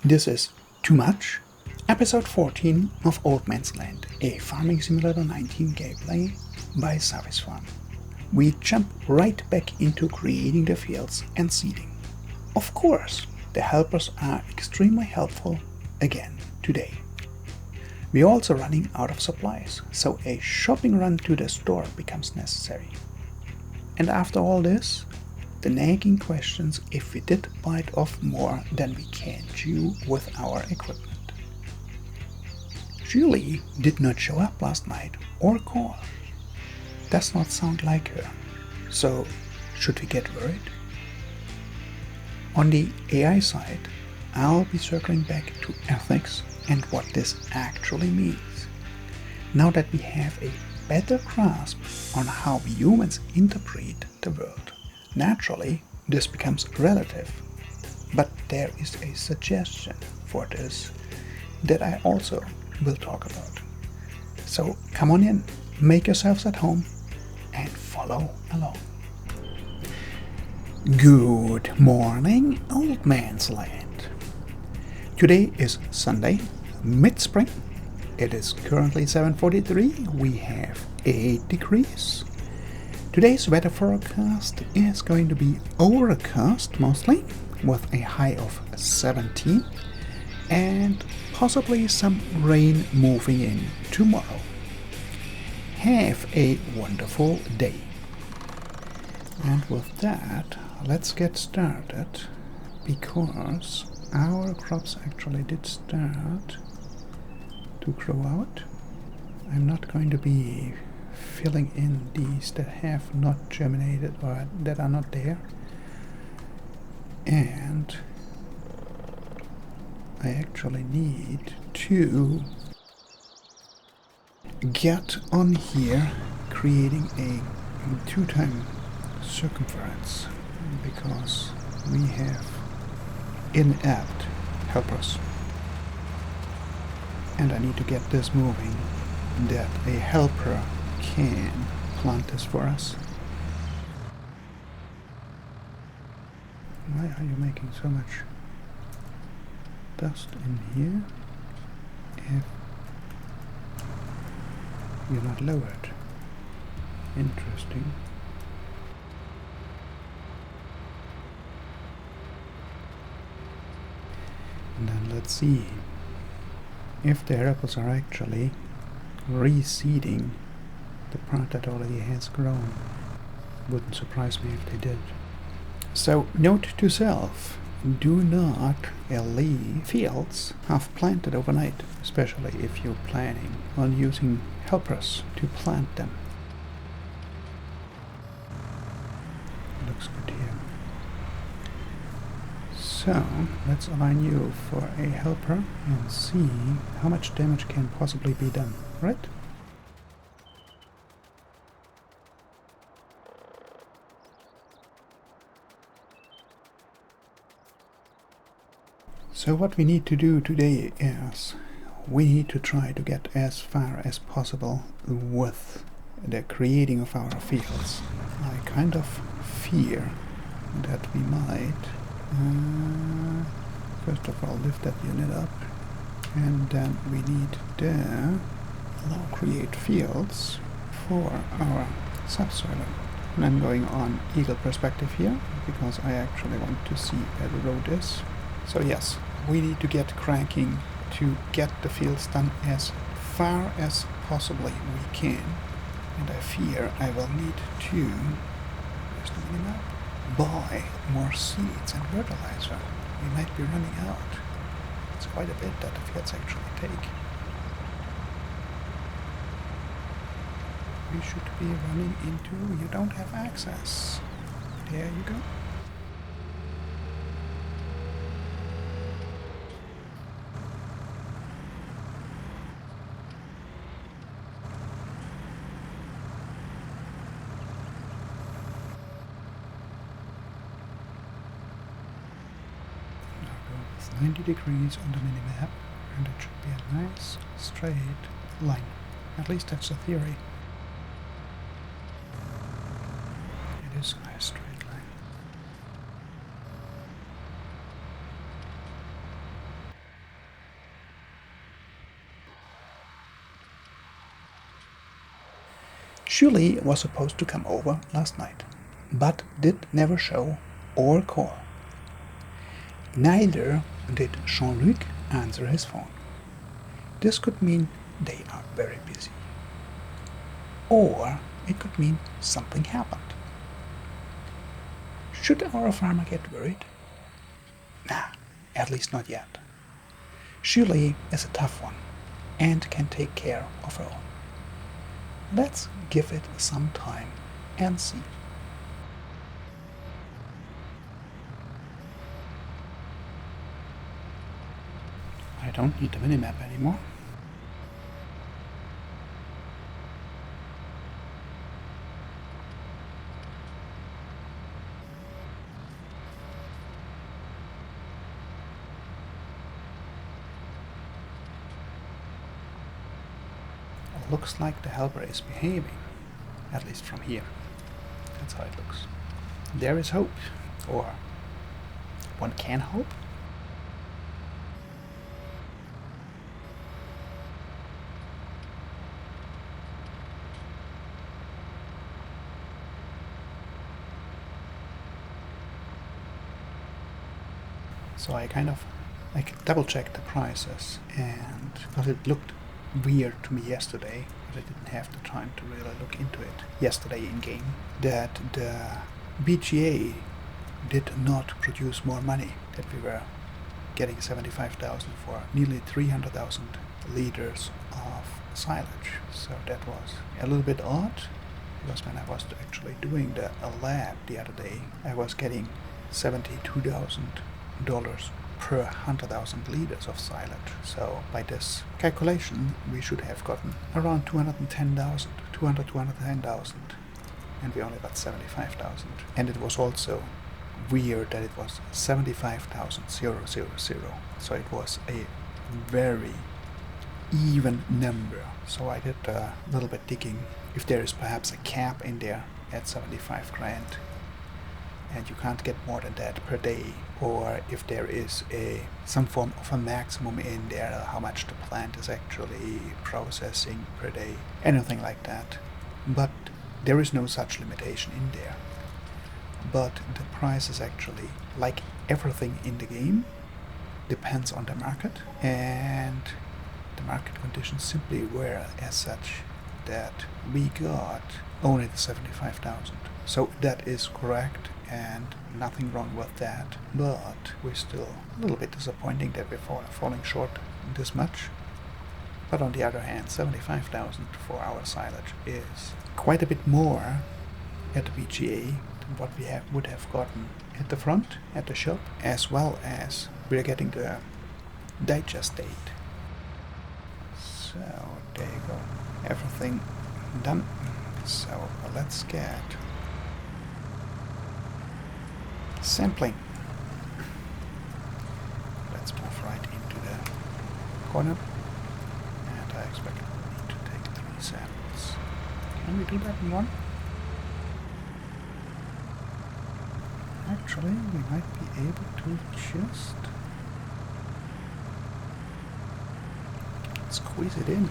This is Too Much, episode 14 of Old Man's Land, a Farming Simulator 19 gameplay by Savis Farm. We jump right back into creating the fields and seeding. Of course, the helpers are extremely helpful again today. We are also running out of supplies, so a shopping run to the store becomes necessary. And after all this, the nagging questions if we did bite off more than we can chew with our equipment. Julie did not show up last night or call. Does not sound like her. So, should we get worried? On the AI side, I'll be circling back to ethics and what this actually means. Now that we have a better grasp on how we humans interpret the world. Naturally, this becomes relative, but there is a suggestion for this that I also will talk about. So come on in, make yourselves at home, and follow along. Good morning, Old Man's Land. Today is Sunday, mid-spring. It is currently 7:43. We have 8 degrees. Today's weather forecast is going to be overcast mostly, with a high of 17 and possibly some rain moving in tomorrow. Have a wonderful day. And with that, let's get started, because our crops actually did start to grow out. I'm not going to be filling in these that have not germinated or that are not there, and I actually need to get on here creating a 2-time circumference, because we have inept helpers, and I need to get this moving that a helper can plant this for us. Why are you making so much dust in here if you're not lowered? Interesting. And then let's see if the helpers are actually reseeding the part that already has grown. Wouldn't surprise me if they did. So, note to self, do not leave fields half planted overnight, especially if you're planning on using helpers to plant them. Looks good here. So, let's align you for a helper and see how much damage can possibly be done, right? So what we need to do today is we need to try to get as far as possible with the creating of our fields. I kind of fear that we might first of all lift that unit up, and then we need to allow create fields for our subsoiler. And I'm going on eagle perspective here because I actually want to see where the road is. So yes, we need to get cracking to get the fields done as far as possibly we can. And I fear I will need to, where's the minimap? Buy more seeds and fertilizer. We might be running out. It's quite a bit that the fields actually take. We should be running into you don't have access. There you go. Now go with 90 degrees on the minimap, and it should be a nice straight line. At least that's the theory. It is a nice straight line. Julie was supposed to come over last night, but did never show or call. Neither did Jean-Luc answer his phone. This could mean they are very busy. Or it could mean something happened. Should our farmer get worried? Nah, at least not yet. Julie is a tough one and can take care of her own. Let's give it some time and see. I don't need the minimap anymore. Looks like the helper is behaving, at least from here. That's how it looks. There is hope, or one can hope. So I double checked the prices, and because it looked weird to me yesterday, but I didn't have the time to really look into it yesterday in game, that the BGA did not produce more money, that we were getting 75,000 for nearly 300,000 liters of silage. So that was a little bit odd, because when I was actually doing the lab the other day, I was getting $72,000 per 100,000 liters of silage. So by this calculation, we should have gotten around 210,000, and we only got 75,000. And it was also weird that it was 75,000. So it was a very even number. So I did a little bit digging if there is perhaps a cap in there at 75 grand. And you can't get more than that per day, or if there is some form of a maximum in there, how much the plant is actually processing per day, anything like that. But there is no such limitation in there. But the price is actually, like everything in the game, depends on the market, and the market conditions simply were as such that we got only the 75,000. So that is correct, and nothing wrong with that, but we're still a little bit disappointing that we're falling short this much. But on the other hand, 75,000 for our silage is quite a bit more at the BGA than what we would have gotten at the front, at the shop, as well as we're getting the digest date. So there you go, everything done. So let's get sampling. Let's move right into the corner, and I expect we'll need to take 3 samples. Can we do that in one? Actually, we might be able to just squeeze it in.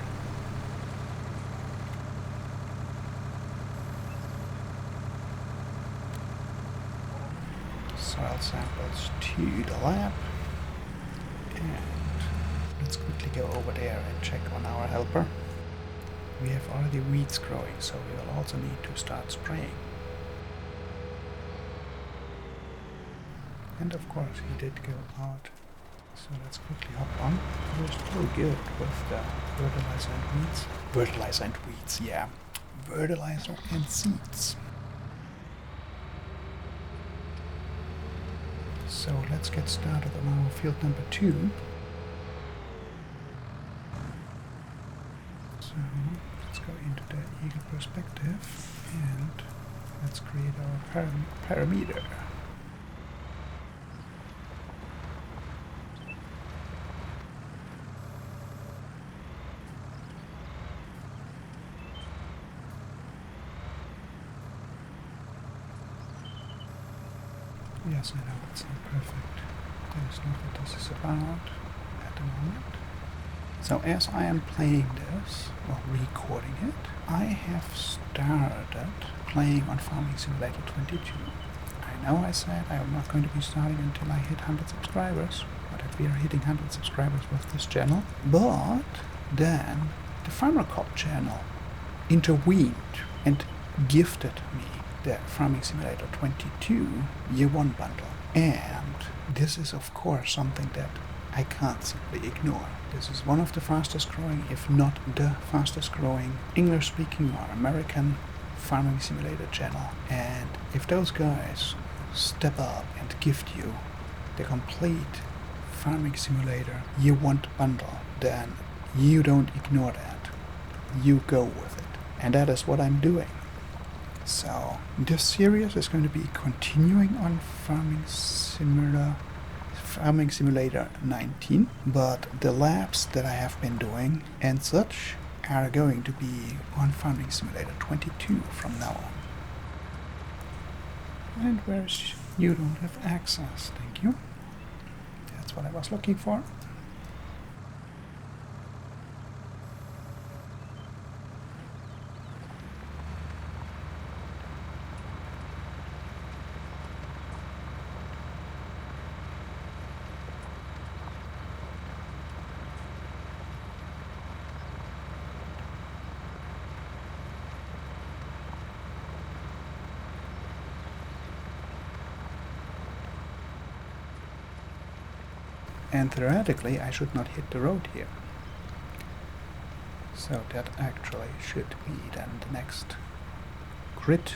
Soil samples to the lab, and let's quickly go over there and check on our helper. We have already weeds growing, so we will also need to start spraying. And of course he did go out, so let's quickly hop on. We're still good with the fertilizer and weeds. Fertilizer and weeds, yeah. Fertilizer and seeds. So let's get started on our field number 2. So let's go into the eagle perspective and let's create our parameter. Yes, I know it's not perfect. That is not what this is about at the moment. So as I am playing this, or recording it, I have started playing on Farming Simulator 22. I know I said I am not going to be starting until I hit 100 subscribers, but that we are hitting 100 subscribers with this channel. But then the Farmer Cop channel intervened and gifted me the Farming Simulator 22 Year 1 bundle. And this is of course something that I can't simply ignore. This is one of the fastest growing, if not the fastest growing, English speaking or American Farming Simulator channel. And if those guys step up and gift you the complete Farming Simulator Year 1 bundle, then you don't ignore that. You go with it. And that is what I'm doing. So this series is going to be continuing on Farming Simulator 19, but the labs that I have been doing and such are going to be on Farming Simulator 22 from now on. And where's you don't have access, thank you. That's what I was looking for. And theoretically I should not hit the road here. So that actually should be then the next grid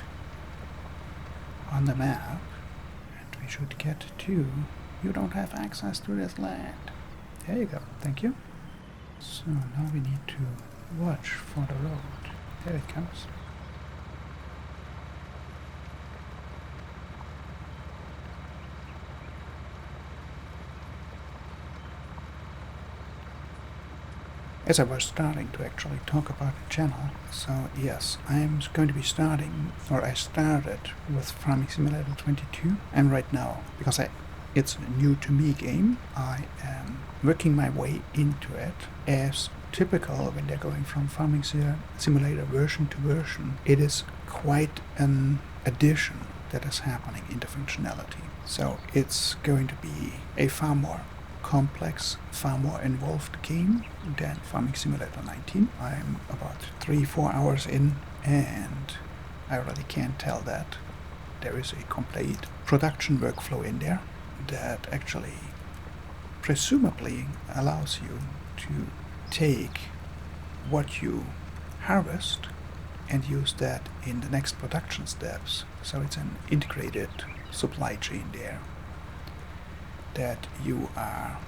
on the map. And we should get to, you don't have access to this land. There you go, thank you. So now we need to watch for the road. There it comes. As I was starting to actually talk about the channel, so yes, I'm going to be starting, or I started with Farming Simulator 22, and right now, because it's a new to me game, I am working my way into it. As typical when they're going from Farming Simulator version to version, it is quite an addition that is happening in the functionality. So it's going to be a far more complex, far more involved game than Farming Simulator 19. I'm about 3-4 hours in, and I already can tell that there is a complete production workflow in there that actually presumably allows you to take what you harvest and use that in the next production steps. So it's an integrated supply chain there, that you are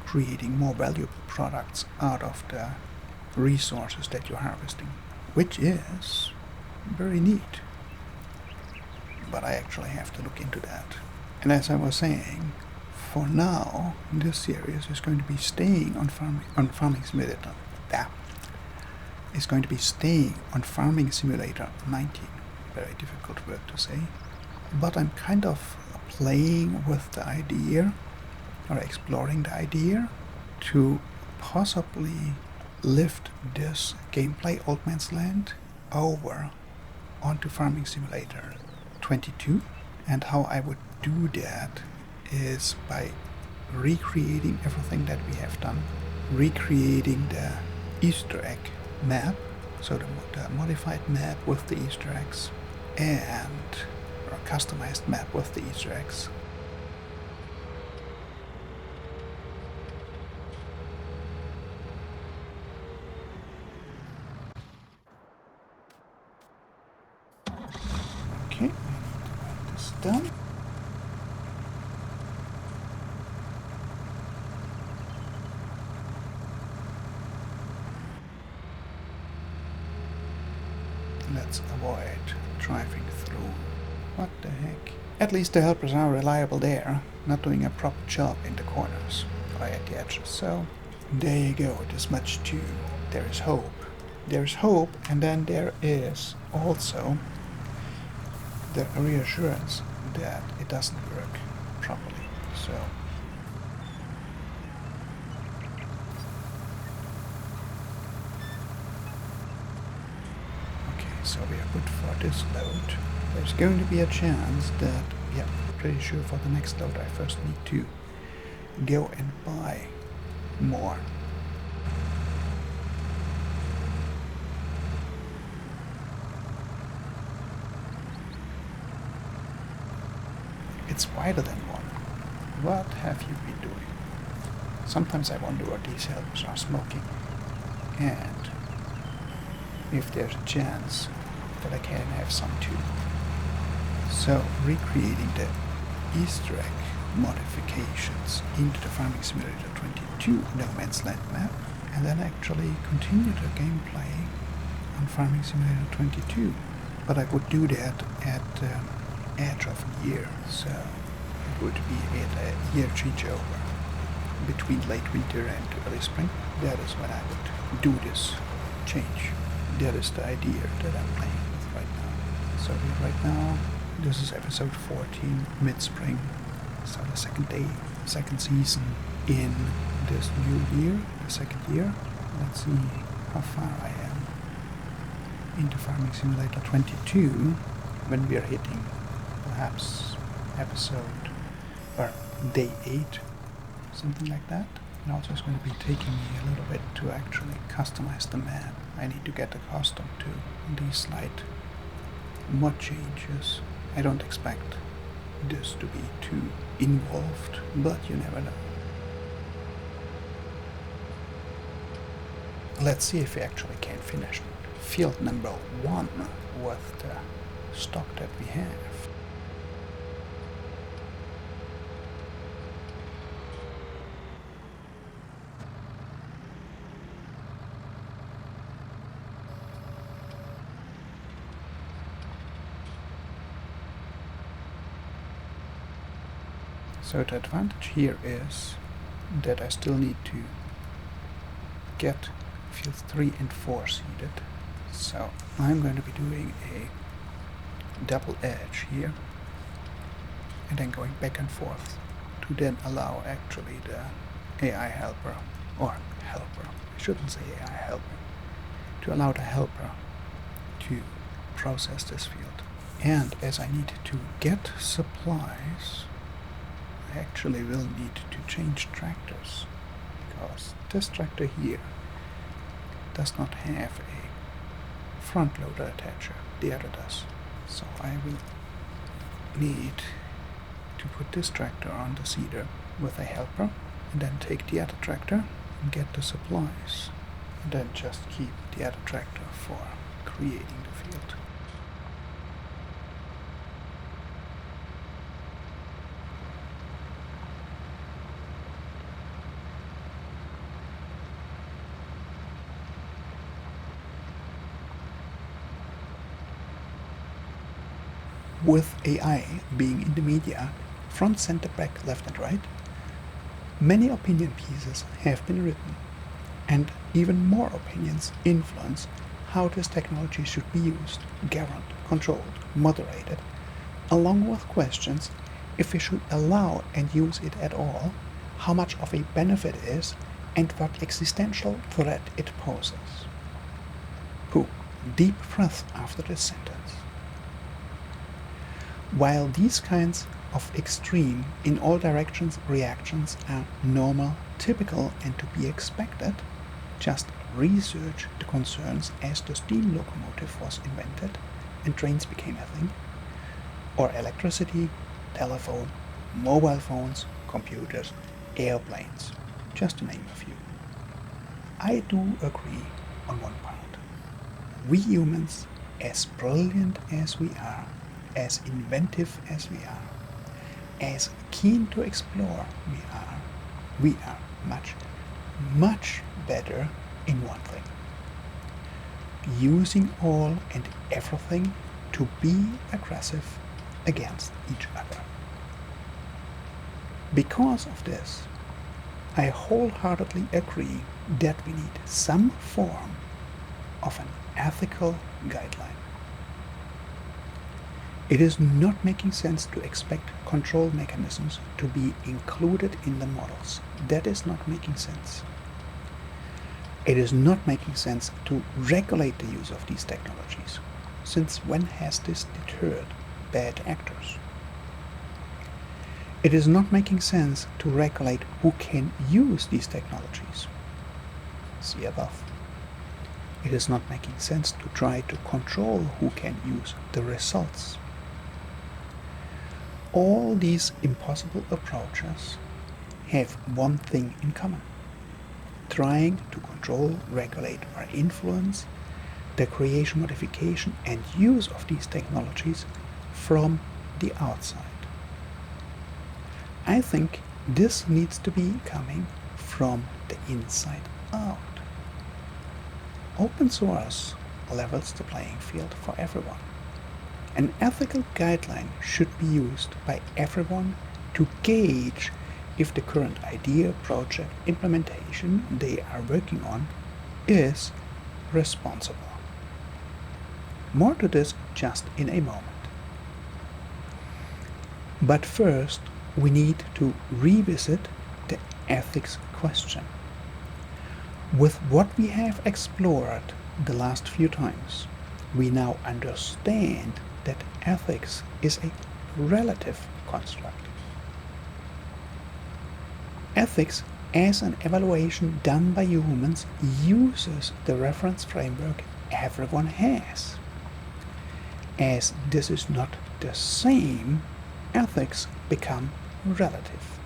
creating more valuable products out of the resources that you're harvesting, which is very neat. But I actually have to look into that. And as I was saying, for now, this series is going to be staying on Farming Simulator. That is going to be staying on Farming Simulator 19. Very difficult word to say. But I'm kind of playing with the idea, or exploring the idea, to possibly lift this gameplay Old Man's Land over onto Farming Simulator 22. And how I would do that is by recreating everything that we have done, recreating the Easter egg map, so the modified map with the Easter eggs, and a customized map with the Easter eggs. Okay, I need to write this down. Let's avoid driving through. What the heck? At least the helpers are reliable there, not doing a proper job in the corners or at the edges. So there you go, this much too. There is hope. There is hope, and then there is also the reassurance that it doesn't work properly. So so we are good for this load. There's going to be a chance that, yeah, pretty sure for the next load I first need to go and buy more. It's wider than one. What have you been doing? Sometimes I wonder what these helpers are smoking, and if there's a chance that I can have some too. So, recreating the Easter egg modifications into the Farming Simulator 22 No Man's Land map, and then actually continue the gameplay on Farming Simulator 22. But I would do that at edge of a year, so it would be at a year changeover between late winter and early spring. That is when I would do this change. That is the idea that I'm playing with right now. So right now, this is episode 14, mid-spring, so the second day, second season in this new year, the second year. Let's see how far I am into Farming Simulator 22 when we are hitting perhaps episode or day 8, something like that. And also it's going to be taking me a little bit to actually customize the map. I need to get accustomed to these slight mod changes. I don't expect this to be too involved, but you never know. Let's see if we actually can finish field number 1 with the stock that we have. So the advantage here is that I still need to get fields 3 and 4 seeded. So I'm going to be doing a double edge here and then going back and forth to then allow actually the AI helper, or helper, I shouldn't say AI helper, to allow the helper to process this field. And as I need to get supplies, I actually will need to change tractors, because this tractor here does not have a front loader attacher, the other does. So I will need to put this tractor on the seeder with a helper, and then take the other tractor and get the supplies, and then just keep the other tractor for creating the field. With AI being in the media, front, center, back, left and right, many opinion pieces have been written, and even more opinions influence how this technology should be used, governed, controlled, moderated, along with questions if we should allow and use it at all, how much of a benefit it is, and what existential threat it poses. Deep breath after this sentence. While these kinds of extreme, in all directions reactions are normal, typical, and to be expected, just research the concerns as the steam locomotive was invented and trains became a thing, or electricity, telephone, mobile phones, computers, airplanes, just to name a few. I do agree on one part. We humans, as brilliant as we are, as inventive as we are, as keen to explore we are much, much better in one thing: using all and everything to be aggressive against each other. Because of this, I wholeheartedly agree that we need some form of an ethical guideline. It is not making sense to expect control mechanisms to be included in the models. That is not making sense. It is not making sense to regulate the use of these technologies. since when has this deterred bad actors? It is not making sense to regulate who can use these technologies. See above. It is not making sense to try to control who can use the results. All these impossible approaches have one thing in common: trying to control, regulate, or influence the creation, modification, and use of these technologies from the outside. I think this needs to be coming from the inside out. Open source levels the playing field for everyone. An ethical guideline should be used by everyone to gauge if the current idea, project, implementation they are working on is responsible. More to this just in a moment. But first, we need to revisit the ethics question. With what we have explored the last few times, we now understand that ethics is a relative construct. Ethics, as an evaluation done by humans, uses the reference framework everyone has. As this is not the same, ethics become relative.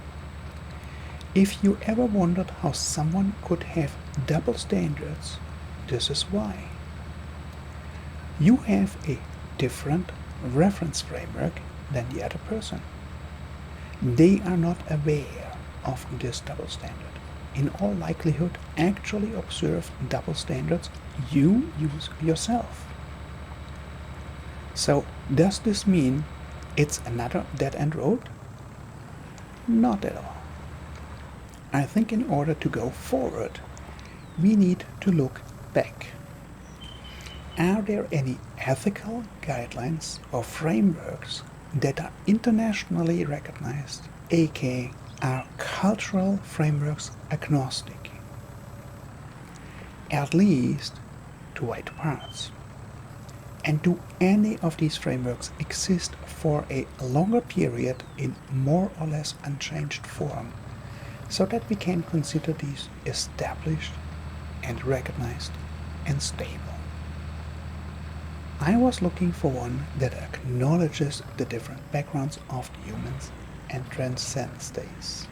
If you ever wondered how someone could have double standards, this is why. You have a different reference framework than the other person. They are not aware of this double standard. In all likelihood, actually observe double standards you use yourself. So, does this mean it's another dead-end road? Not at all. I think in order to go forward, we need to look back. Are there any ethical guidelines or frameworks that are internationally recognized, aka are cultural frameworks agnostic? At least to white parts. And do any of these frameworks exist for a longer period in more or less unchanged form, so that we can consider these established and recognized and stable? I was looking for one that acknowledges the different backgrounds of the humans and transcends these.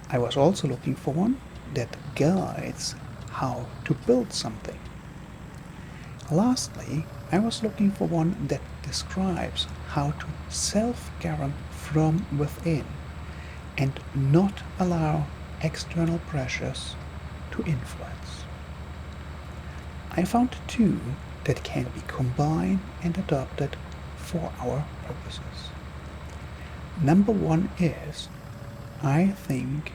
I was also looking for one that guides how to build something. Lastly, I was looking for one that describes how to self-govern from within and not allow external pressures to influence. I found two that can be combined and adopted for our purposes. Number one is, I think,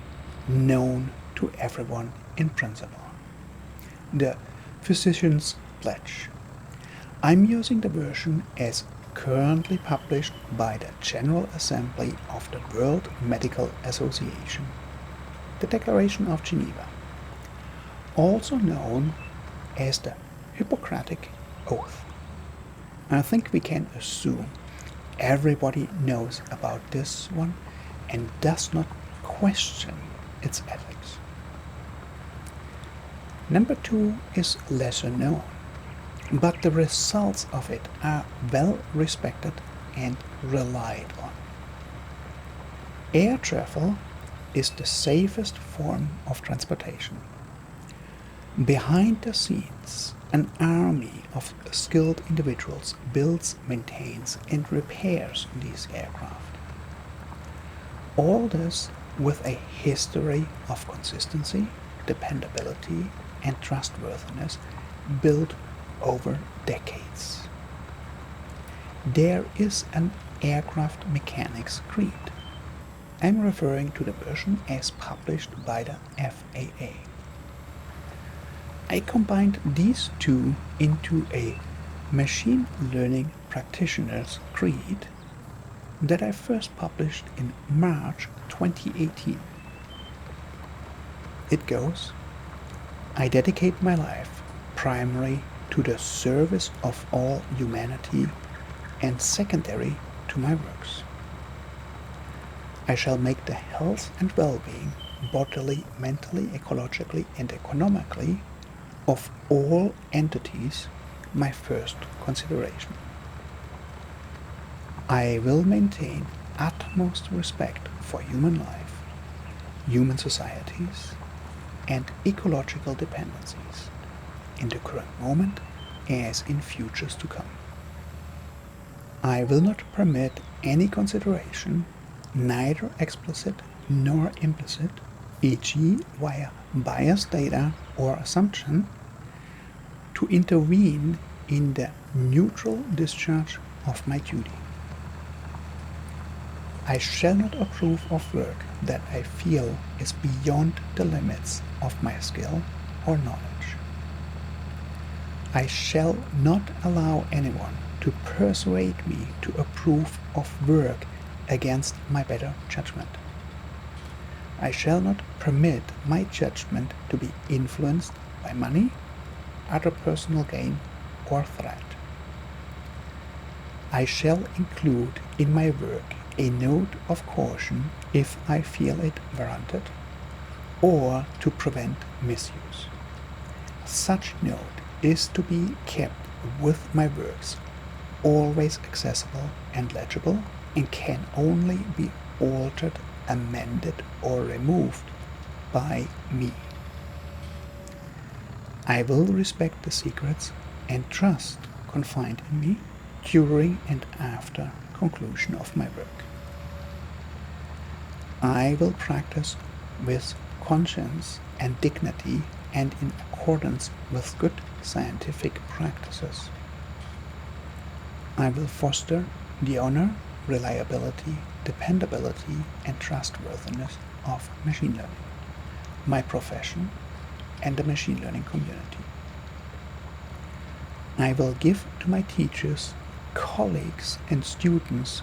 known to everyone in principle: the Physician's Pledge. I'm using the version as currently published by the General Assembly of the World Medical Association, the Declaration of Geneva, also known as the Hippocratic Oath. I think we can assume everybody knows about this one and does not question its ethics. Number two is lesser known, but the results of it are well respected and relied on. Air travel is the safest form of transportation. Behind the scenes, an army of skilled individuals builds, maintains, and repairs these aircraft. All this with a history of consistency, dependability, and trustworthiness built over decades. There is an aircraft mechanics creed. I'm referring to the version as published by the FAA. I combined these two into a machine learning practitioner's creed that I first published in March 2018. It goes, I dedicate my life primarily to the service of all humanity and secondary to my works. I shall make the health and well-being, bodily, mentally, ecologically, and economically, of all entities my first consideration. I will maintain utmost respect for human life, human societies, and ecological dependencies in the current moment as in futures to come. I will not permit any consideration, neither explicit nor implicit, e.g. via biased data or assumption, to intervene in the neutral discharge of my duty. I shall not approve of work that I feel is beyond the limits of my skill or knowledge. I shall not allow anyone to persuade me to approve of work against my better judgment. I shall not permit my judgment to be influenced by money, other personal gain, or threat. I shall include in my work a note of caution if I feel it warranted, or to prevent misuse. Such note is to be kept with my works, always accessible and legible, and can only be altered, amended, or removed by me. I will respect the secrets and trust confined in me during and after conclusion of my work. I will practice with conscience and dignity and in accordance with good scientific practices. I will foster the honor, reliability, dependability, and trustworthiness of machine learning, my profession, and the machine learning community. I will give to my teachers, colleagues, and students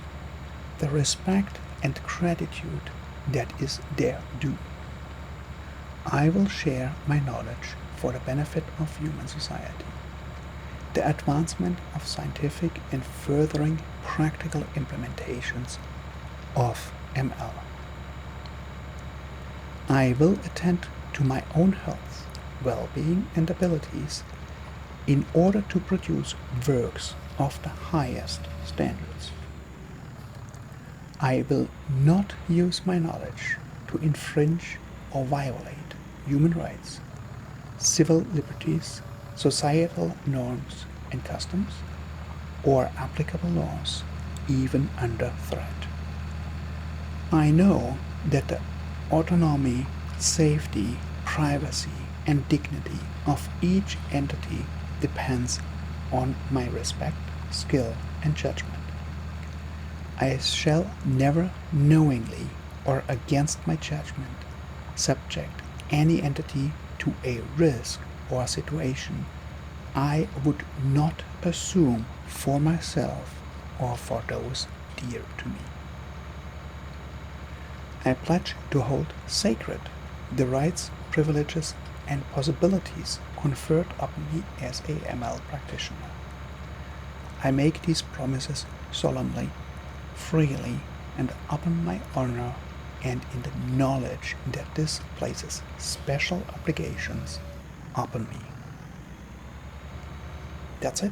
the respect and gratitude that is their due. I will share my knowledge for the benefit of human society, the advancement of scientific and furthering practical implementations of ML. I will attend to my own health, well-being, and abilities in order to produce works of the highest standards. I will not use my knowledge to infringe or violate human rights, civil liberties, societal norms and customs, or applicable laws, even under threat. I know that the autonomy, safety, privacy, and dignity of each entity depends on my respect, skill, and judgment. I shall never knowingly or against my judgment subject any entity to a risk or situation I would not assume for myself or for those dear to me. I pledge to hold sacred the rights, privileges, and possibilities conferred upon me as a ML practitioner. I make these promises solemnly, freely, and upon my honor, and in the knowledge that this places special obligations upon me. That's it.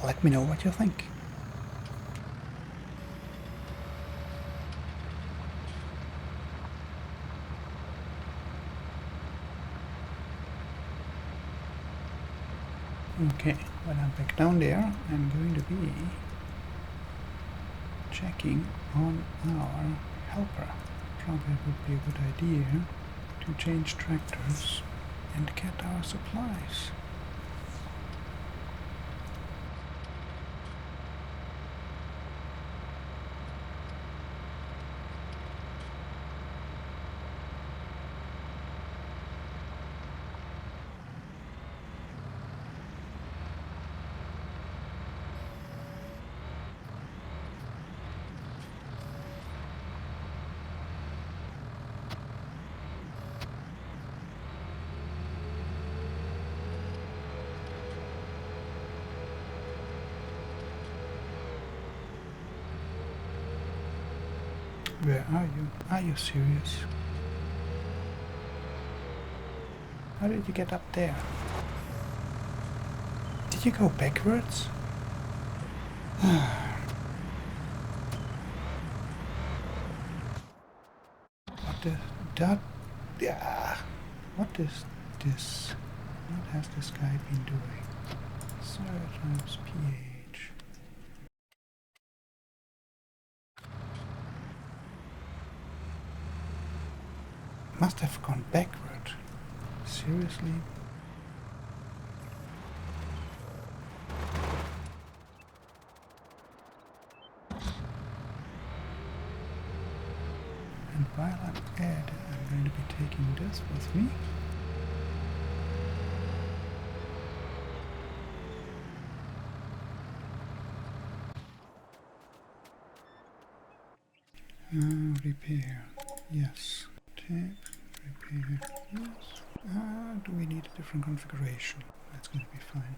Let me know what you think. Okay, when I'm back down there, I'm going to be checking on our helper. Probably would be a good idea to change tractors and get our supplies. Where are you? Are you serious? How did you get up there? Did you go backwards? What the... that... yeah. What is this? What has this guy been doing? 0 times pH. Must have gone backward. Seriously? And while I'm at it, I'm going to be taking this with me. Repair. Yes. Tape. Repair. Yes. Do we need a different configuration? That's going to be fine.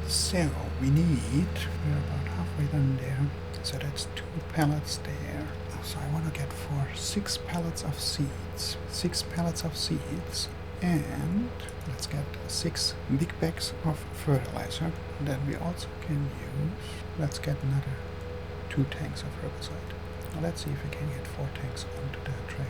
So we need, we're about halfway done there, so that's 2 pallets there. So I want to get for 6 pallets of seeds, 6 pallets of seeds, and let's get 6 big bags of fertilizer that we also can use. Let's get another 2 tanks of herbicide. Now let's see if we can get 4 tanks onto the trailer.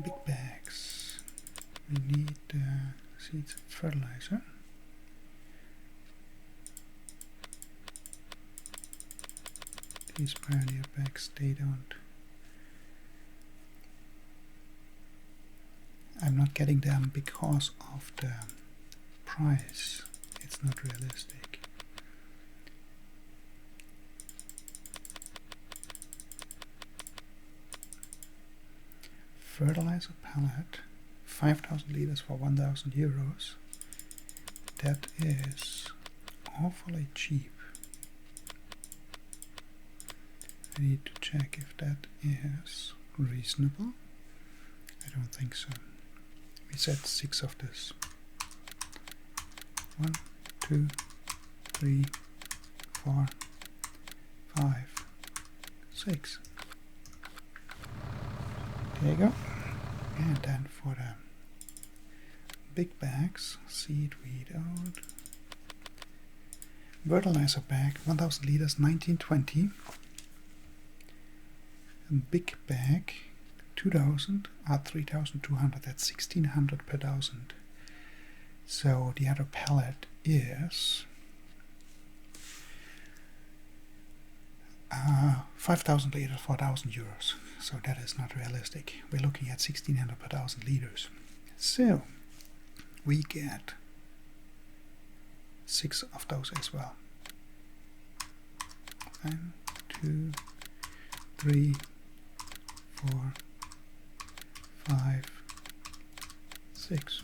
Big bags. We need seeds of fertilizer. These pioneer bags, they don't. I'm not getting them because of the price. It's not realistic. Fertilizer pallet, 5,000 liters for 1,000 euros. That is awfully cheap. I need to check if that is reasonable. I don't think so. We said 6 of this. 1, 2, 3, 4, 5, 6. There you go. And then for the big bags, seed, weed out. Fertilizer bag, 1,000 liters, 1920. A big bag, 2,000 are 3,200. That's 1,600 per 1,000. So the other pallet is 5,000 liters for 1,000 euros. So that is not realistic. We're looking at 1,600 per 1,000 liters. So we get 6 of those as well. 1, 2, 3, 4, 5, 6.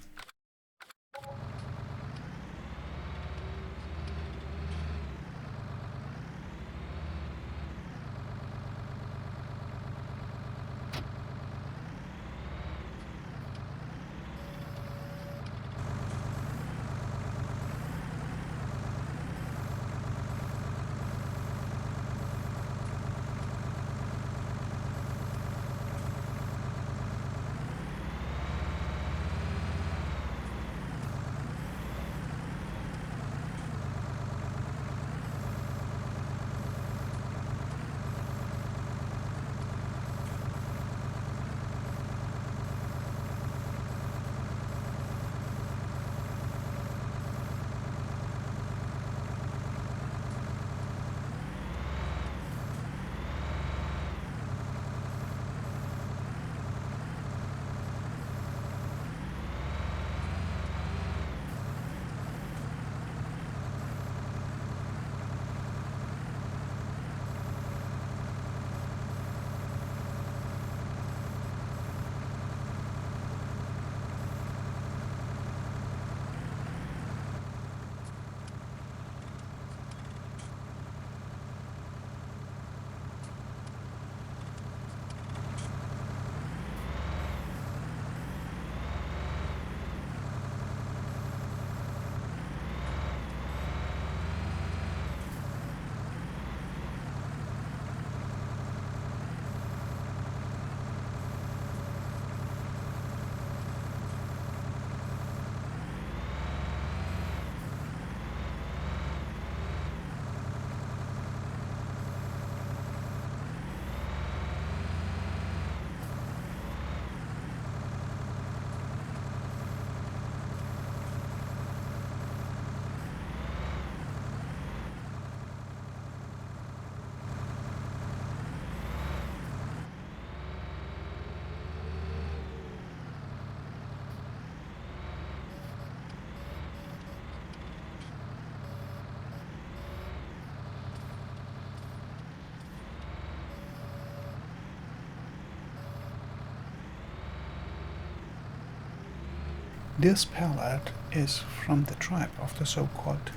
This pallet is from the tribe of the so-called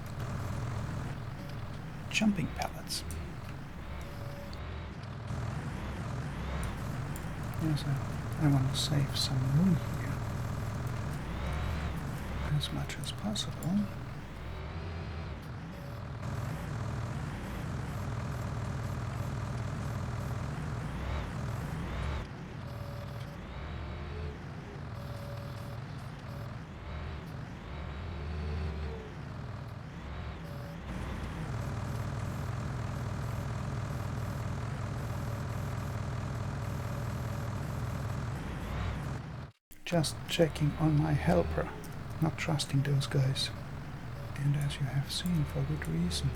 jumping pallets. Yes, I want to save some room here as much as possible. Just checking on my helper, not trusting those guys. And as you have seen, for good reason.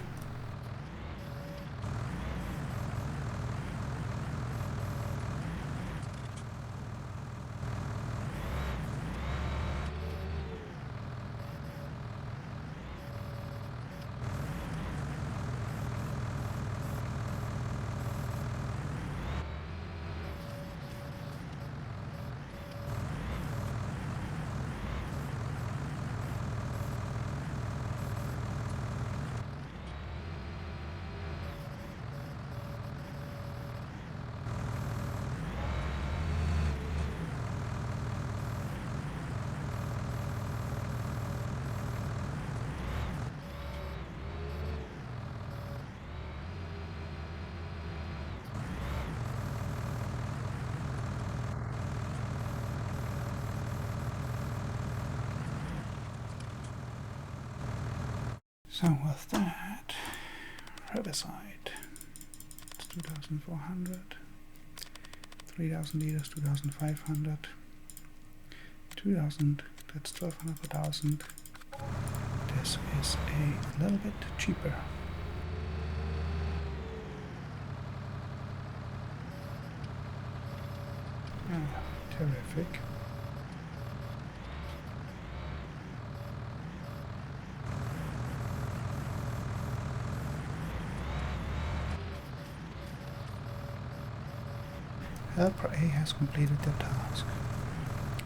So with that, herbicide, it's 2,400, 3,000 liters, 2,500, 2,000, that's 1,200 per 1,000. This is a little bit cheaper. Terrific. Helper A has completed the task.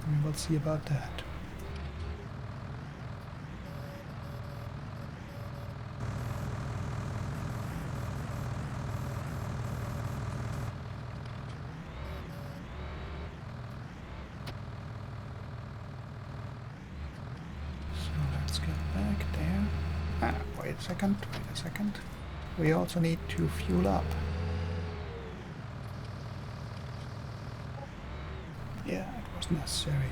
We will see about that. So let's get back there. Wait a second. We also need to fuel up. Yeah, it was necessary.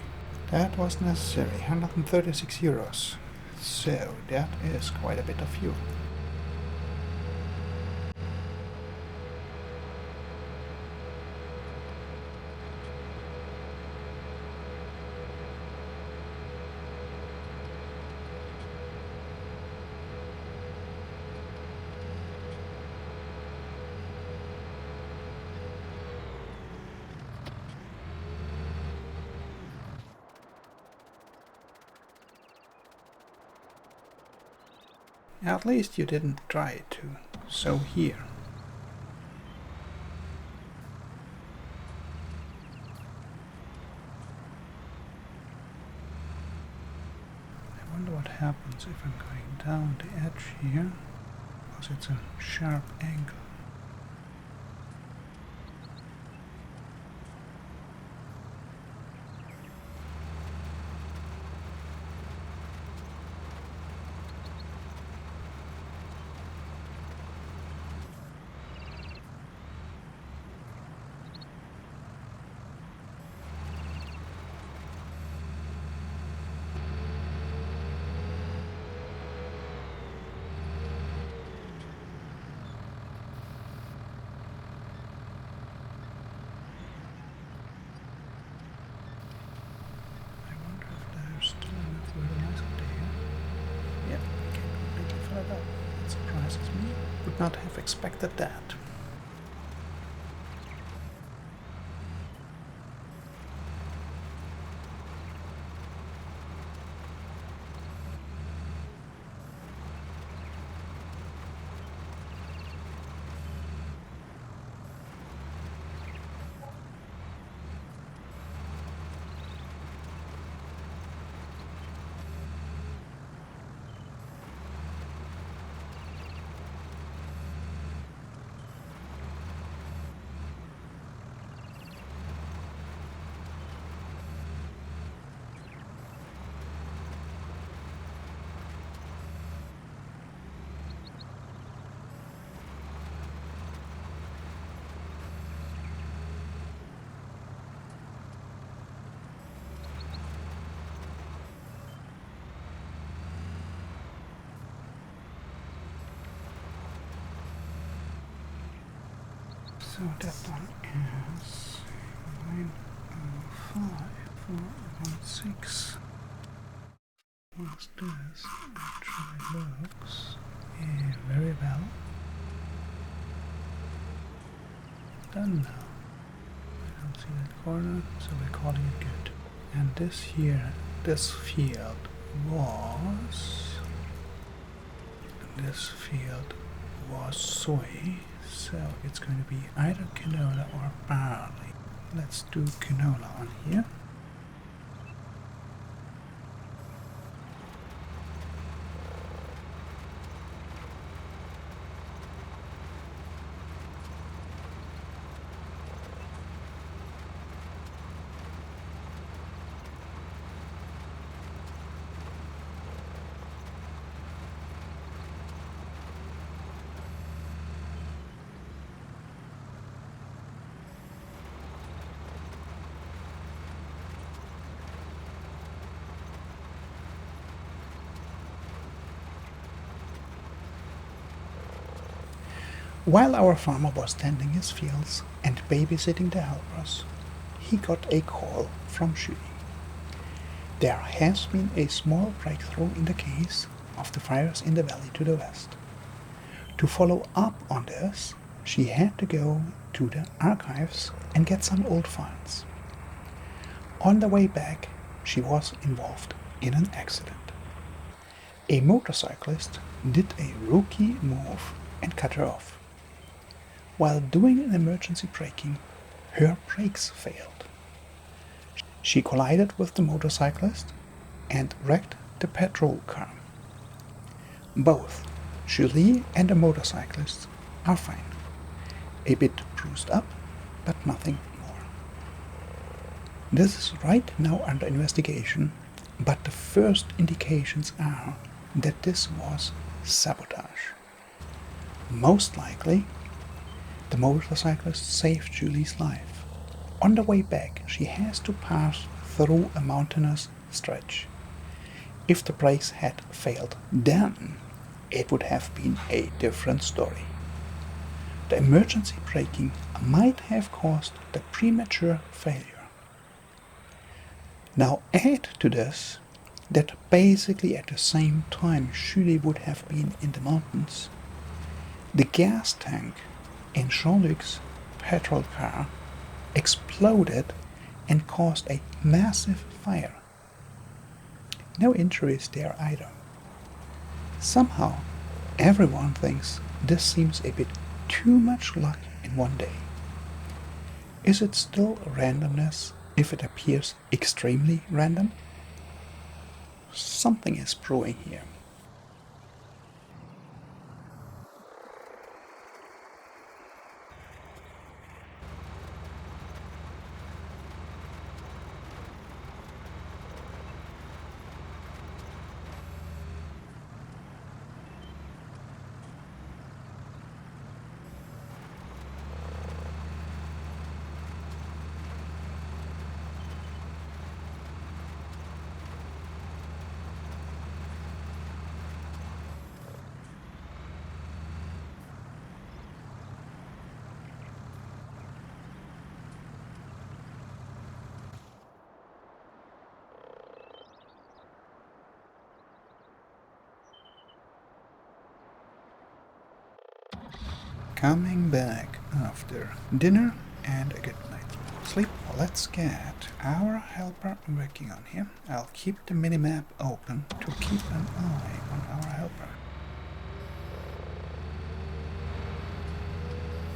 That was necessary. 136 euros. So that is quite a bit of fuel. At least you didn't try to sow here. I wonder what happens if I'm going down the edge here, because it's a sharp angle. Still enough fertilizer there. Yep, we can completely fill it up. That surprises me. Would not have expected that. So that one is 905,416. What's this? Actually looks very well done now. I don't see that corner, so we're calling it good. And this here, this field was soy, so it's going to be either canola or barley. Let's do canola on here. While our farmer was tending his fields and babysitting the helpers, he got a call from Julie. There has been a small breakthrough in the case of the fires in the valley to the west. To follow up on this, she had to go to the archives and get some old files. On the way back, she was involved in an accident. A motorcyclist did a rookie move and cut her off. While doing an emergency braking, her brakes failed. She collided with the motorcyclist and wrecked the patrol car. Both Julie and the motorcyclist are fine. A bit bruised up, but nothing more. This is right now under investigation, but the first indications are that this was sabotage. Most likely, the motorcyclist saved Julie's life. On the way back, she has to pass through a mountainous stretch. If the brakes had failed then, it would have been a different story. The emergency braking might have caused the premature failure. Now add to this that basically at the same time Julie would have been in the mountains, the gas tank in Jean-Luc's petrol car exploded and caused a massive fire. No injuries there either. Somehow, everyone thinks this seems a bit too much luck in one day. Is it still randomness if it appears extremely random? Something is brewing here. Coming back after dinner and a good night's sleep, let's get our helper working on here. I'll keep the minimap open to keep an eye on our helper.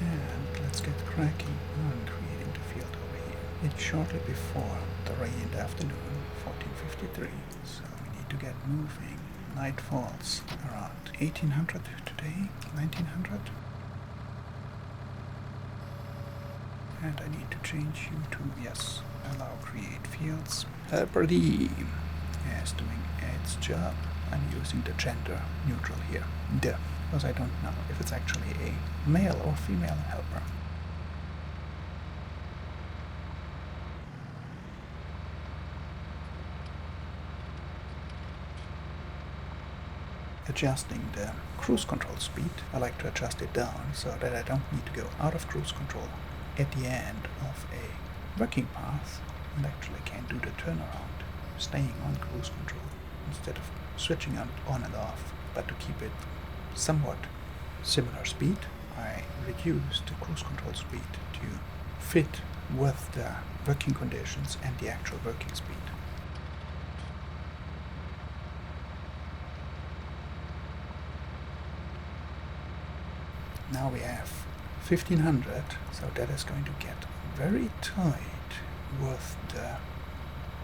And let's get cracking on creating the field over here. It's shortly before the rain afternoon, 14:53, so we need to get moving. Night falls around 1800 today, 1900. And I need to change you to, yes, allow create fields. Helper D is doing its job. I'm using the gender neutral here, because I don't know if it's actually a male or female helper. adjusting the cruise control speed, I like to adjust it down so that I don't need to go out of cruise control at the end of a working path and actually can do the turnaround, staying on cruise control instead of switching on and off. But to keep it somewhat similar speed, I reduce the cruise control speed to fit with the working conditions and the actual working speed. Now we have 1500, so that is going to get very tight with the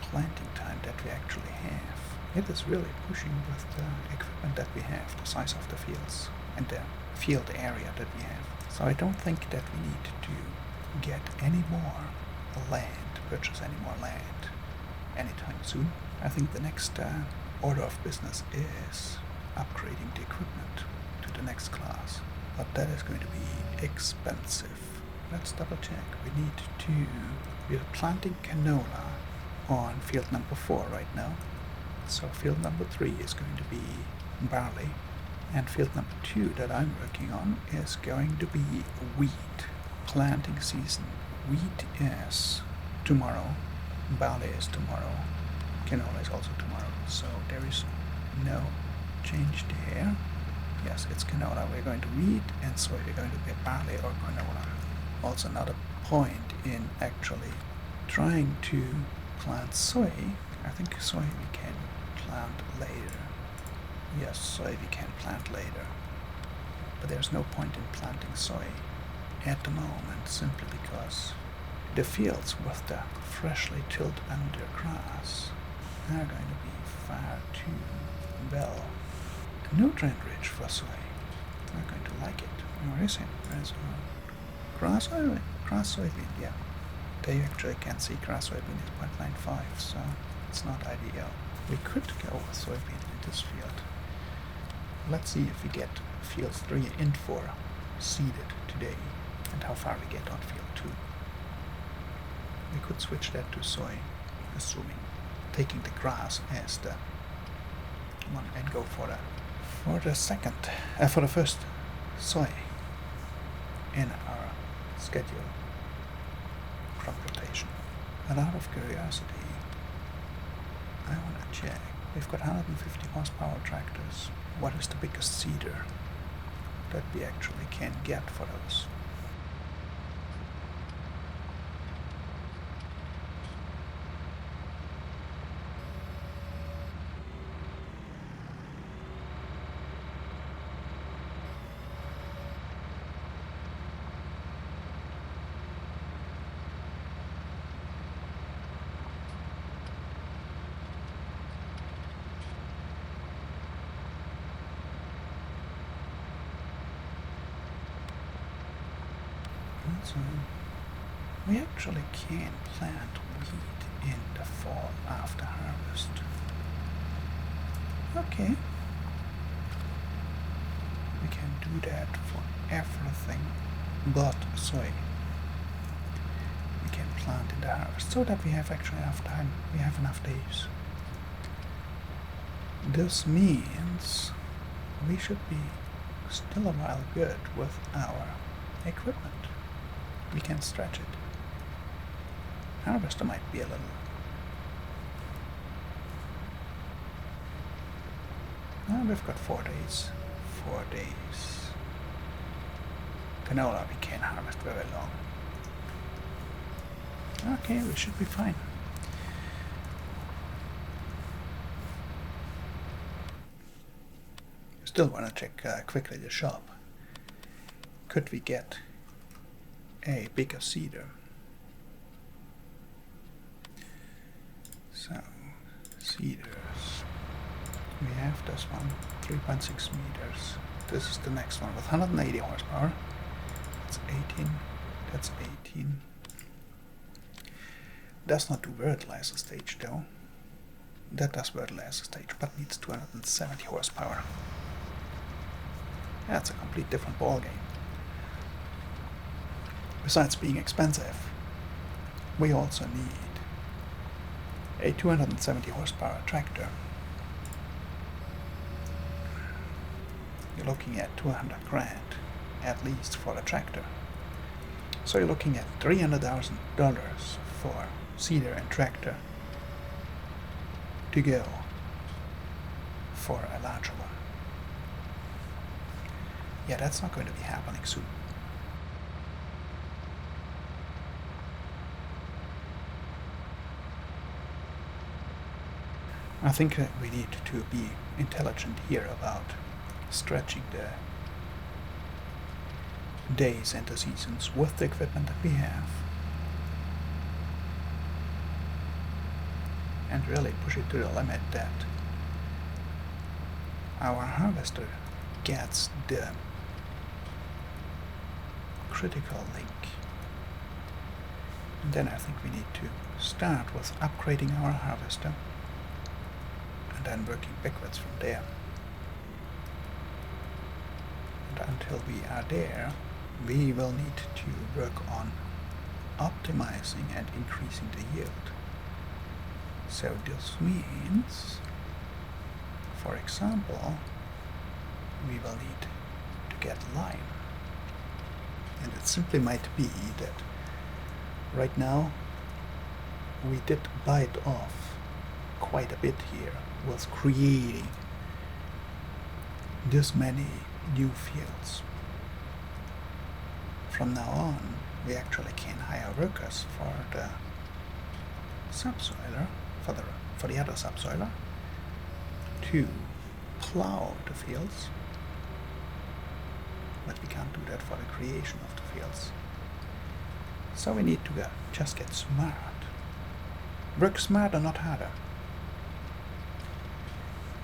planting time that we actually have. It is really pushing with the equipment that we have, the size of the fields and the field area that we have. So I don't think that we need to get any more land, purchase any more land anytime soon. I think the next order of business is upgrading the equipment to the next class. But that is going to be expensive. Let's double check. We are planting canola on field number 4 right now. So field number 3 is going to be barley. And field number 2 that I'm working on is going to be wheat. Planting season. Wheat is tomorrow. Barley is tomorrow. Canola is also tomorrow. So there is no change there. Yes, it's canola. We're going to wheat and soy. We're going to get barley or canola. Also another point in actually trying to plant soy. I think soy we can plant later. Yes, soy we can plant later. But there's no point in planting soy at the moment simply because the fields with the freshly tilled under grass are going to be far too well nutrient rich for soy. I'm going to like it. Where is it? Where's grass soybean? Grass soybean, yeah. There you actually can see grass soybean is 0.95, so it's not ideal. We could go with soybean in this field. Let's see if we get field 3 and 4 seeded today and how far we get on field 2. We could switch that to soy, assuming taking the grass as the one and go for the for the first soy in our schedule crop rotation. And out of curiosity, I want to check. We've got 150 horsepower tractors. What is the biggest seeder that we actually can get for those? So we actually can plant wheat in the fall after harvest. Okay. We can do that for everything but soy. We can plant in the harvest so that we have actually enough time. We have enough days. This means we should be still a while good with our equipment. We can stretch it. Harvester might be a little. We've got 4 days. 4 days. Canola we can harvest very long. Okay, we should be fine. Still want to check quickly the shop. Could we get a bigger seeder? So, seeders. We have this one, 3.6 meters. This is the next one with 180 horsepower. That's 18. That's 18. Does not do fertilizer stage though. That does fertilizer stage, but needs 270 horsepower. That's a complete different ballgame. Besides being expensive, we also need a 270 horsepower tractor. you're looking at 200 grand at least for a tractor. So you're looking at $300,000 for seeder and tractor to go for a larger one. Yeah, that's not going to be happening soon. I think that we need to be intelligent here about stretching the days and the seasons with the equipment that we have, and really push it to the limit that our harvester gets the critical link. And then I think we need to start with upgrading our harvester and then working backwards from there. And until we are there, we will need to work on optimizing and increasing the yield. So this means, for example, we will need to get lime. And it simply might be that right now we did bite off quite a bit here with creating this many new fields. From now on, we actually can hire workers for the subsoiler, for the other subsoiler, to plow the fields, but we can't do that for the creation of the fields. So we need to just get smart. Work smarter, not harder.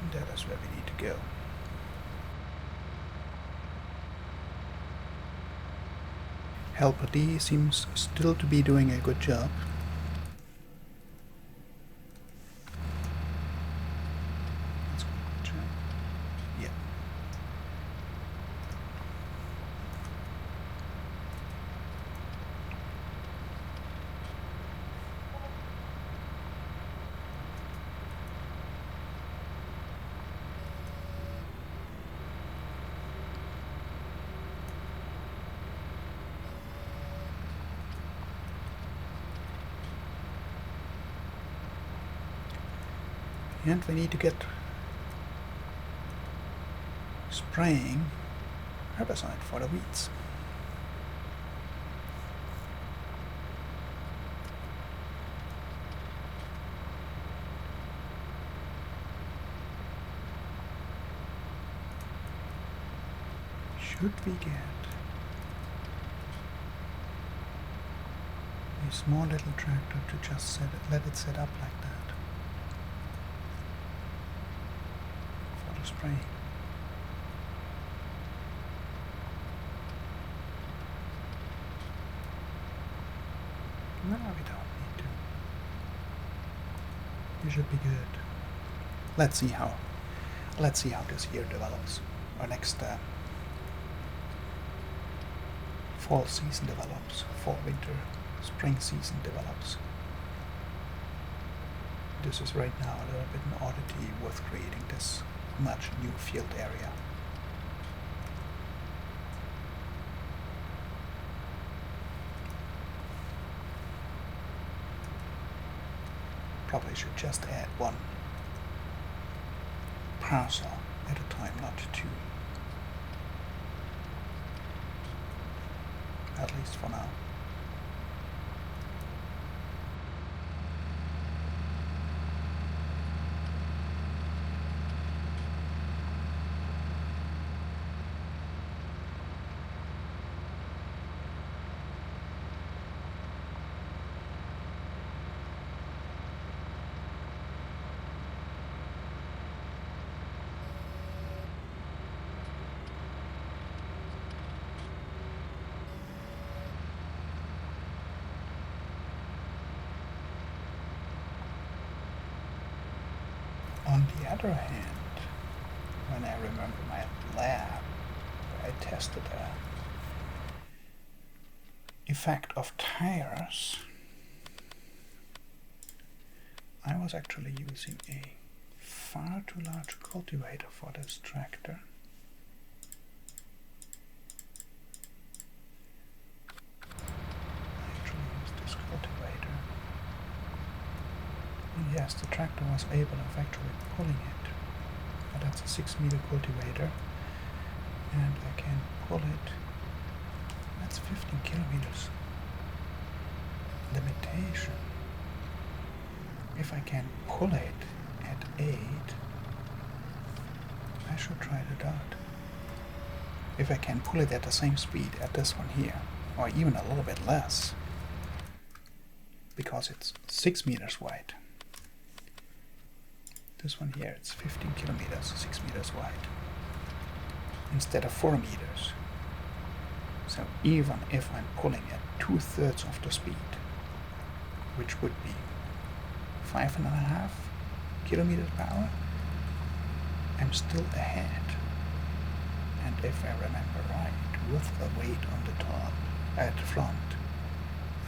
And that is where we need to go. Helper D seems still to be doing a good job. Let's check. Yeah. And we need to get spraying herbicide for the weeds. Should we get a small little tractor to just let it set up like that? Spraying. No, we don't need to. We should be good. Let's see how this year develops. Our next fall season develops. Fall, winter, spring season develops. This is right now a little bit an oddity with creating this much new field area. Probably should just add one parcel at a time, not two. At least for now. On the other hand, when I remember my lab, where I tested the effect of tires, I was actually using a far too large cultivator for this tractor. as the tractor was able of actually pulling it. But that's a 6-meter cultivator, and I can pull it. That's 15 kilometers limitation. If I can pull it at 8, I should try it out. If I can pull it at the same speed at this one here, or even a little bit less, because it's 6 meters wide. This one here, it's 15 kilometers, 6 meters wide, instead of 4 meters. So even if I'm pulling at 2/3 of the speed, which would be 5.5 kilometers per hour, I'm still ahead. And if I remember right, with the weight on the top, at the front,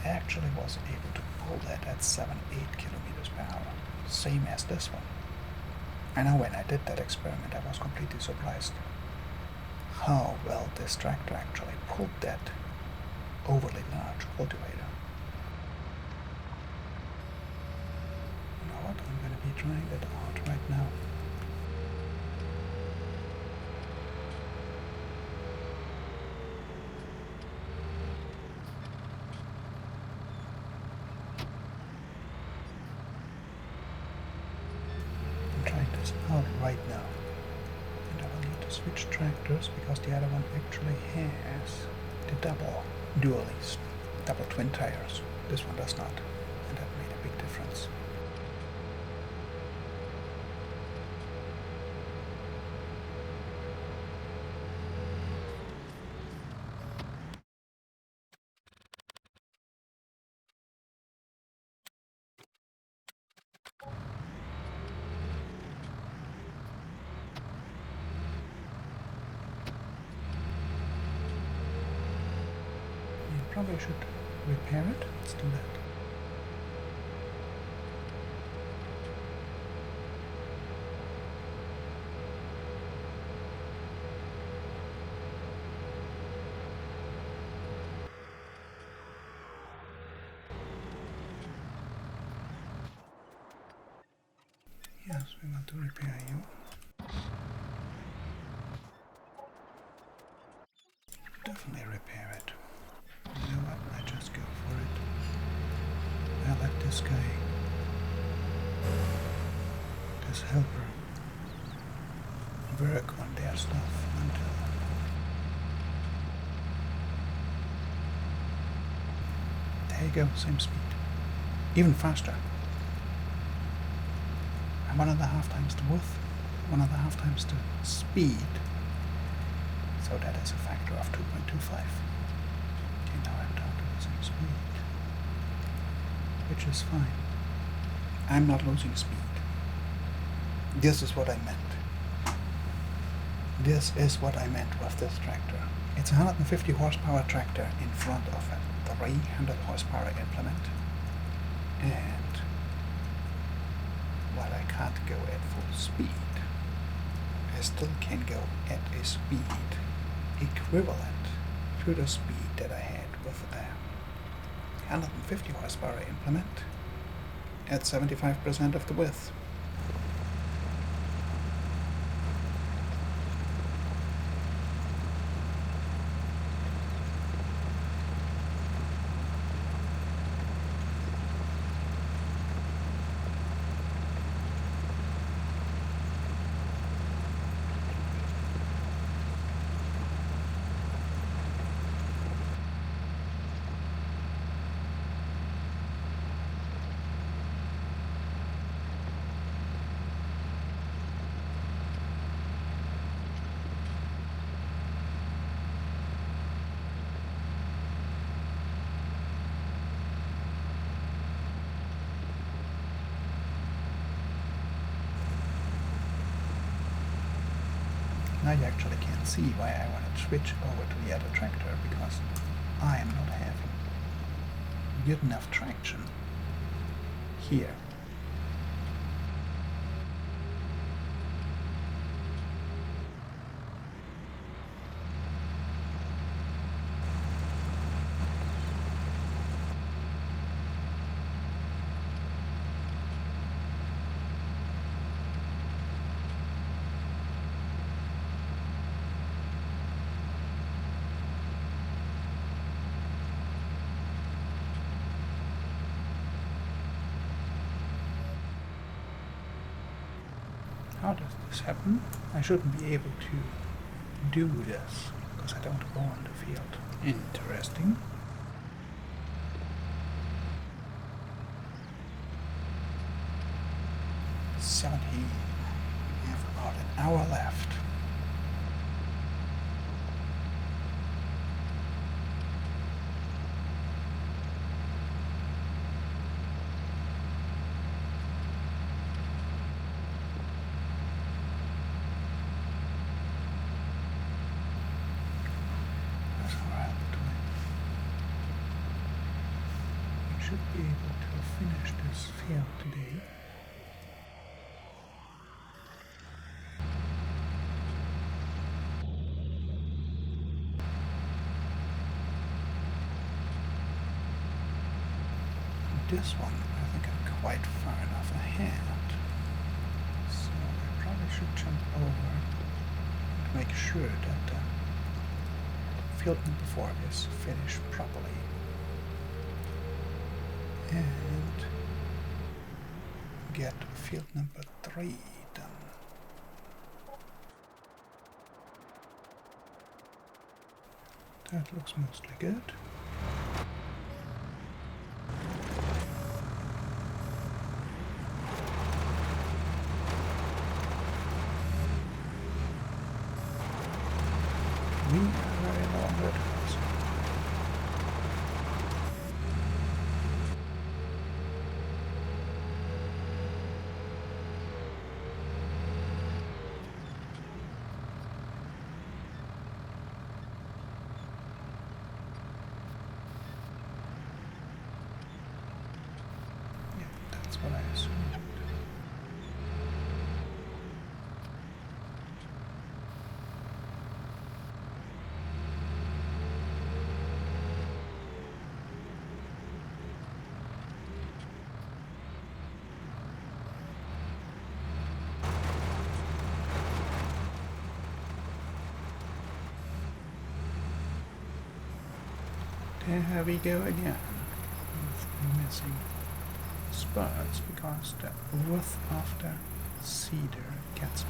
I actually was able to pull that at 7-8 kilometers per hour, same as this one. I know when I did that experiment, I was completely surprised how well this tractor actually pulled that overly large cultivator. You know what? I'm going to be trying that out right now. I'm trying this out right now. And I will need to switch tractors because the other one actually has the double dualies, double twin tires. This one does not, and that made a big difference. Probably should repair it. Let's do that. Yes, we want to repair you. Definitely repair it. You know what? I just go for it. I let this guy, this helper, work on their stuff until there you go, same speed. Even faster. And 1.5 times the width, 1.5 times the speed. So that is a factor of 2.25. Okay, now I'm down to the same speed, which is fine. I'm not losing speed. This is what I meant. This is what I meant with this tractor. It's a 150 horsepower tractor in front of a 300 horsepower implement. And while I can't go at full speed, I still can go at a speed equivalent to the speed that I had with a 150 horsepower implement at 75% of the width. Now you actually can see why I want to switch over to the other tractor, because I am not having good enough traction here. How does this happen? I shouldn't be able to do this because I don't own the field. Interesting. We have about an hour left. That's alright. We should be able to finish this field today. This one, I think I'm quite far enough ahead, so I probably should jump over to make sure that the field number 4 is finished properly, and get field number 3 done. That looks mostly good. We are very long verticals. Yeah, that's what I assumed. There we go again, with missing spots because the width of the cedar gets me.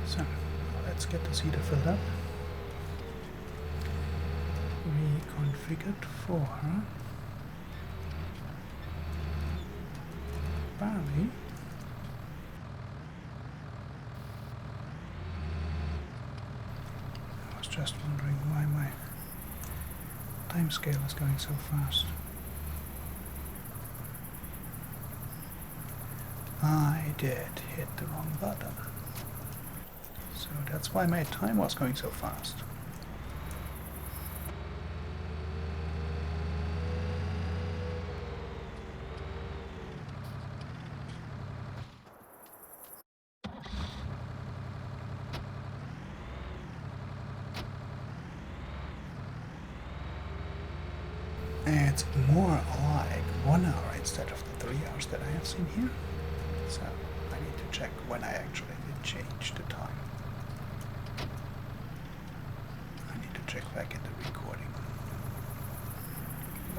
So, let's get the cedar filled up. Reconfigured for barley. I was just wondering why my time scale is going so fast. I did hit the wrong button. So that's why my time was going so fast. It's more like 1 hour instead of the 3 hours that I have seen here. So I need to check when I actually did change the time. I need to check back in the recording.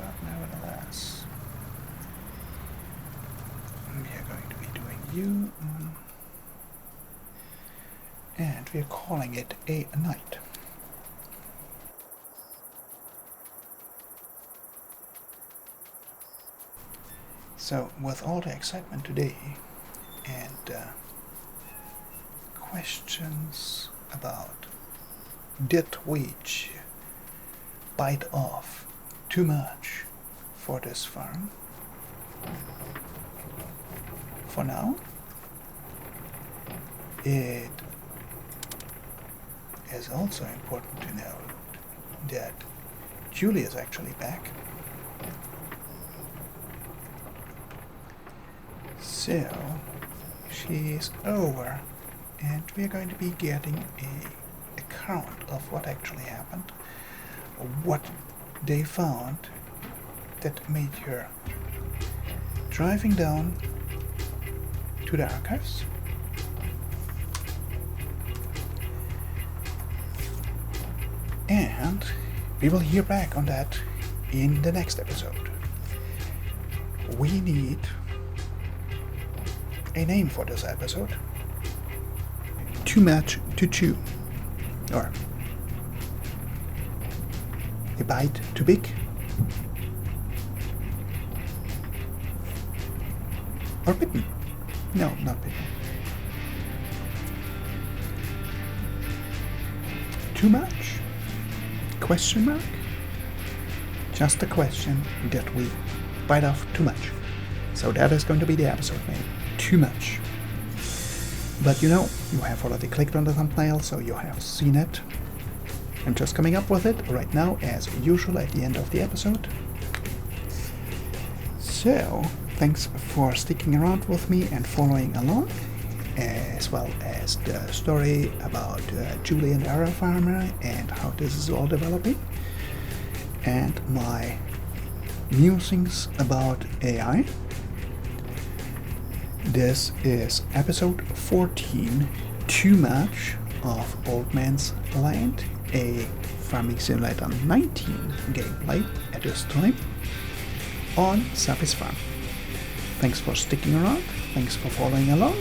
but nevertheless, we are going to be doing you, and we are calling it a night. So, with all the excitement today and questions about did we bite off too much for this farm, for now, it is also important to note that Julie is actually back. So, she's over, and we're going to be getting a account of what actually happened, what they found that made her driving down to the archives. And we will hear back on that in the next episode. We need a name for this episode. Too much to chew. Or a bite too big. Or bitten. No, not bitten. Too much? Question mark? Just a question that we bite off too much. So that is going to be the episode name. Too much. But you know, you have already clicked on the thumbnail, so you have seen it. I'm just coming up with it right now, as usual, at the end of the episode. So, thanks for sticking around with me and following along, as well as the story about Julie and Arrow Farmer and how this is all developing, and my musings about AI. This is episode 14, Too Much of Old Man's Land, a Farming Simulator 19 gameplay at this time on Sappy's Farm. Thanks for sticking around, thanks for following along,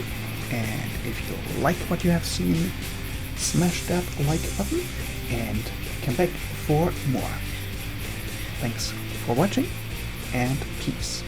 and if you like what you have seen, smash that like button and come back for more. Thanks for watching, and peace.